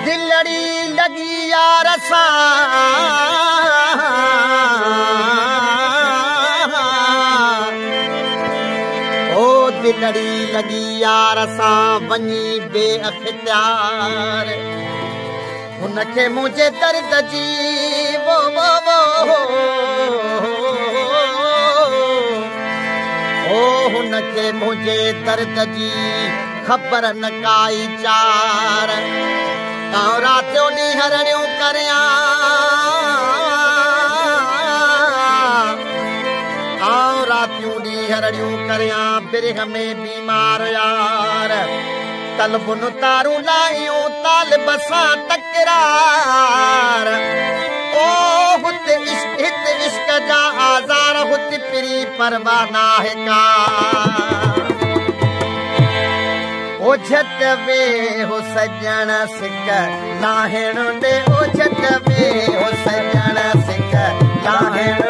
दिलड़ी लगी यार सां ओ दिलड़ी लगी यार सां वञी बेअख्तियार हुनखे मुंहिंजे दर्द जी वो ओ हुनखे मुंहिंजे दर्द जी ख़बर न काई चार रातियों ॾींहं करियां रातियों ॾींहं करियां बिरह में बीमार यार तलबुन तारूं लाहियूं तालिब सां तकरार ओ हुते इश्क जा आज़ार हुते पिरी परवाह नाहे का ओ झट वे हो सजण सिक लाहिण दे ओ झट वे हो सजण सिक लाहिण